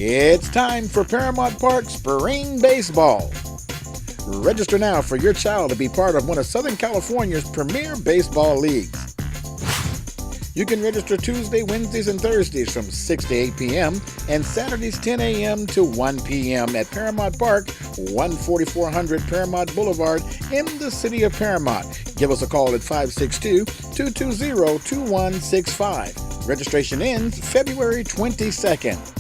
It's time for Paramount Park Spring Baseball. Register now for your child to be part of one of Southern California's premier baseball leagues. You can register Tuesday, Wednesdays, and Thursdays from 6 to 8 p.m. and Saturdays 10 a.m. to 1 p.m. at Paramount Park, 14400 Paramount Boulevard in the city of Paramount. Give us a call at 562-220-2165. Registration ends February 22nd.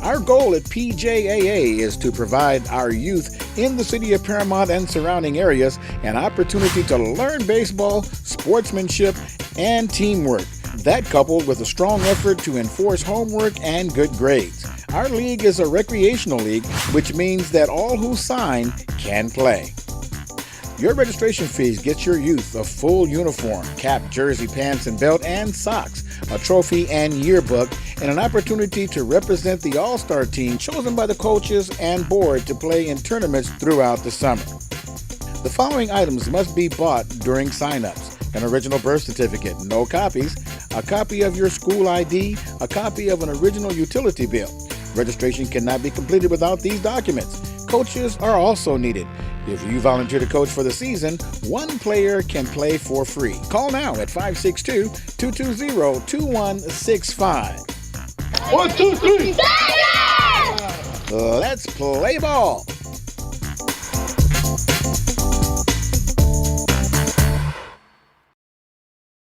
Our goal at PJAA is to provide our youth in the city of Paramount and surrounding areas an opportunity to learn baseball, sportsmanship, and teamwork. That coupled with a strong effort to enforce homework and good grades. Our league is a recreational league, which means that all who sign can play. Your registration fees get your youth a full uniform, cap, jersey, pants, and belt, and socks, a trophy and yearbook, and an opportunity to represent the All-Star team chosen by the coaches and board to play in tournaments throughout the summer. The following items must be bought during sign-ups: an original birth certificate, no copies, a copy of your school ID, a copy of an original utility bill. Registration cannot be completed without these documents. Coaches are also needed. If you volunteer to coach for the season, one player can play for free. Call now at 562-220-2165. 1, 2, 3. Let's play ball.